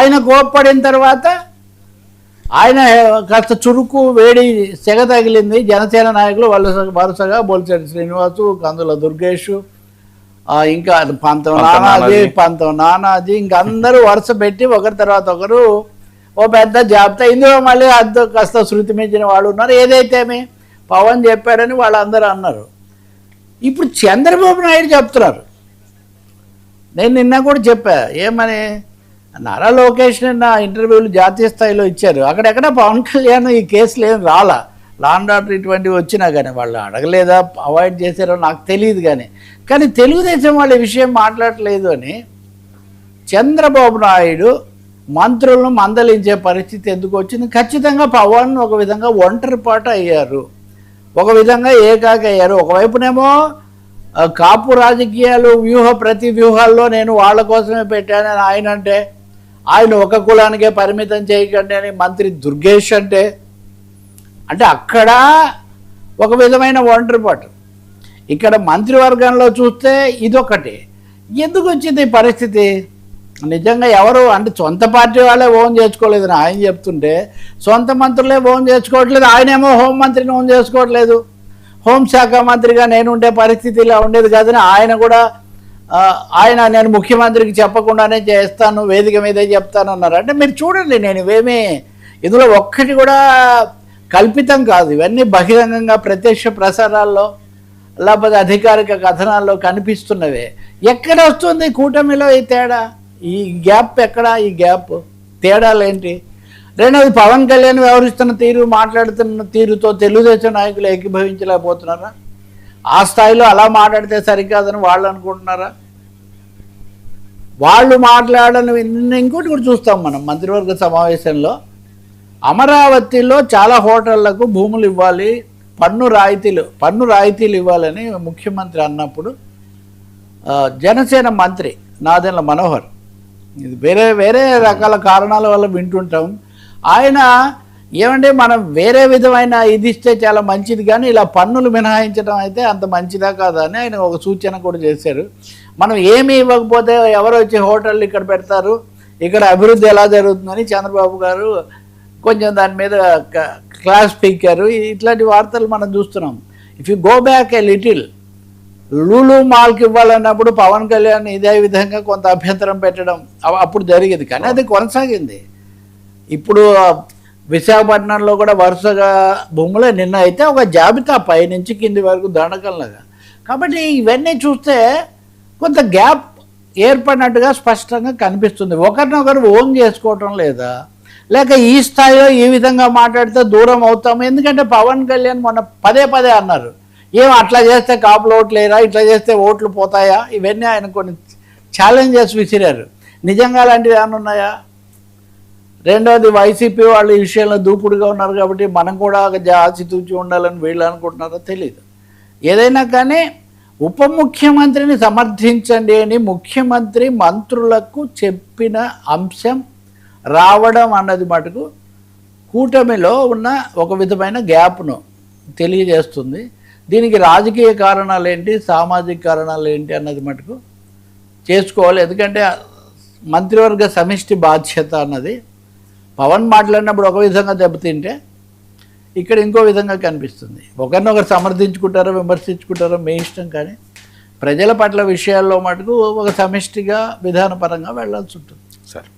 ఆయన కోప్పడిన తర్వాత ఆయన కాస్త చురుకు వేడి సెగ తగిలింది. జనసేన నాయకులు వరుసగా బొలిశెట్టి శ్రీనివాసు, కందుల దుర్గేష్, ఇంకా పంతం నానాజీ ఇంకా అందరూ వరుస పెట్టి ఒకరి తర్వాత ఒకరు ఓ పెద్ద జాబితా. ఇందులో మళ్ళీ కాస్త శృతి మించిన వాళ్ళు ఉన్నారు. ఏదైతేమి పవన్ చెప్పాడని వాళ్ళందరూ అన్నారు. ఇప్పుడు చంద్రబాబు నాయుడు చెప్తున్నారు. నేను నిన్న కూడా చెప్పా ఏమని, నారా లోకేష్ నిన్న ఇంటర్వ్యూలు జాతీయ స్థాయిలో ఇచ్చారు. అక్కడెక్కడ పవన్ కళ్యాణ్ ఈ కేసులు ఏం రాలా, లాండ్ ఆర్డర్ ఇటువంటివి వచ్చినా కానీ వాళ్ళు అడగలేదా అవాయిడ్ చేశారో నాకు తెలియదు. కానీ తెలుగుదేశం వాళ్ళ విషయం మాట్లాడలేదు అని చంద్రబాబు నాయుడు మంత్రులను మందలించే పరిస్థితి ఎందుకు వచ్చింది? ఖచ్చితంగా పవన్ ఒక విధంగా ఒంటరిపాటు అయ్యారు, ఒక విధంగా ఏకాకి అయ్యారు. ఒకవైపునేమో కాపు రాజకీయాలు ప్రతి వ్యూహాల్లో నేను వాళ్ళ కోసమే పెట్టానని ఆయన అంటే, ఆయన ఒక కులానికే పరిమితం చేయకండి అని మంత్రి దుర్గేష్ అంటే అక్కడ ఒక విధమైన ఒంటరిపాటు. ఇక్కడ మంత్రివర్గంలో చూస్తే ఇదొకటి. ఎందుకు వచ్చింది ఈ పరిస్థితి? నిజంగా ఎవరు సొంత పార్టీ వాళ్ళే ఓన్ చేసుకోలేదని ఆయన చెప్తుంటే, సొంత మంత్రులే ఓన్ చేసుకోవట్లేదు. ఆయనేమో హోంమంత్రిని ఓన్ చేసుకోవట్లేదు. హోంశాఖ మంత్రిగా నేను ఉండే పరిస్థితి ఇలా ఉండేది కాదని ఆయన కూడా నేను ముఖ్యమంత్రికి చెప్పకుండానే చేస్తాను, వేదిక మీదే చెప్తాను అన్నారు. మీరు చూడండి, నేను ఇవేమీ ఇందులో ఒక్కటి కూడా కల్పితం కాదు. ఇవన్నీ బహిరంగంగా ప్రత్యక్ష ప్రసారాల్లో లేకపోతే అధికారిక కథనాల్లో కనిపిస్తున్నవే. ఎక్కడ వస్తుంది కూటమిలో ఈ తేడా? ఈ గ్యాప్ ఎక్కడ? ఈ గ్యాప్ తేడాలేంటి? రెండవది, పవన్ కళ్యాణ్ వ్యవహరిస్తున్న తీరు, మాట్లాడుతున్న తీరుతో తెలుగుదేశం నాయకులు ఏకీభవించలేకపోతున్నారా? ఆ స్థాయిలో అలా మాట్లాడితే సరికాదని వాళ్ళు అనుకుంటున్నారా? వాళ్ళు మాట్లాడని ఇంకోటి కూడా చూస్తాం మనం. మంత్రివర్గ సమావేశంలో అమరావతిలో చాలా హోటళ్లకు భూములు ఇవ్వాలి, పన్ను రాయితీలు ఇవ్వాలని ముఖ్యమంత్రి అన్నప్పుడు జనసేన మంత్రి నాదెండ్ల మనోహర్, ఇది వేరే రకాల కారణాల వల్ల వింటుంటాం, ఆయన ఏమంటే మనం వేరే విధమైన ఇది ఇస్తే చాలా మంచిది, కానీ ఇలా పన్నులు మినహాయించడం అయితే అంత మంచిదా కాదా అని ఆయన ఒక సూచన కూడా చేశారు. మనం ఏమి ఇవ్వకపోతే ఎవరు వచ్చి హోటళ్ళు ఇక్కడ పెడతారు, ఇక్కడ అభివృద్ధి ఎలా జరుగుతుందని చంద్రబాబు గారు కొంచెం దాని మీద క్లాస్ స్పీకరు. ఇట్లాంటి వార్తలు మనం చూస్తున్నాం. If you go back a little, Lulu మాల్కి ఇవ్వాలన్నప్పుడు పవన్ కళ్యాణ్ ఇదే విధంగా కొంత అభ్యంతరం పెట్టడం అప్పుడు జరిగేది, కానీ అది కొనసాగింది. ఇప్పుడు విశాఖపట్నంలో కూడా వరుసగా భూములే నిన్న అయితే ఒక జాబితా పై నుంచి కింది వరకు దండకంలాగా. కాబట్టి ఇవన్నీ చూస్తే కొంత గ్యాప్ ఏర్పడినట్టుగా స్పష్టంగా కనిపిస్తుంది. ఒకరినొకరు ఓన్ చేసుకోవటం లేదా, లేక ఈ స్థాయిలో ఈ విధంగా మాట్లాడితే దూరం అవుతాము. ఎందుకంటే పవన్ కళ్యాణ్ మొన్న పదే అన్నారు, ఏం అట్లా చేస్తే కాపులు ఓట్లు లేరా, ఇట్లా చేస్తే ఓట్లు పోతాయా, ఇవన్నీ ఆయన కొన్ని ఛాలెంజెస్ విసిరారు. నిజంగా అలాంటివి ఏమైనా ఉన్నాయా? రెండవది, వైసీపీ వాళ్ళు ఈ విషయంలో దూకుడుగా ఉన్నారు కాబట్టి మనం కూడా ఆచితూచి ఉండాలని వీళ్ళు అనుకుంటున్నారో తెలియదు. ఏదైనా కానీ ఉప ముఖ్యమంత్రిని సమర్థించండి అని ముఖ్యమంత్రి మంత్రులకు చెప్పిన అంశం రావడం అన్నది మటుకు కూటమిలో ఉన్న ఒక విధమైన గ్యాప్ను తెలియజేస్తుంది. దీనికి రాజకీయ కారణాలు ఏంటి, సామాజిక కారణాలు ఏంటి అన్నది మటుకు చేసుకోవాలి. ఎందుకంటే మంత్రివర్గ సమిష్టి బాధ్యత అన్నది పవన్ మాట్లాడినప్పుడు ఒక విధంగా దెబ్బతింటే ఇక్కడ ఇంకో విధంగా కనిపిస్తుంది. ఒకరినొకరు సమర్థించుకుంటారో విమర్శించుకుంటారో మీ ఇష్టం, కానీ ప్రజల పట్ల విషయాల్లో మటుకు ఒక సమిష్టిగా విధానపరంగా వెళ్ళాల్సి ఉంటుంది. సరే.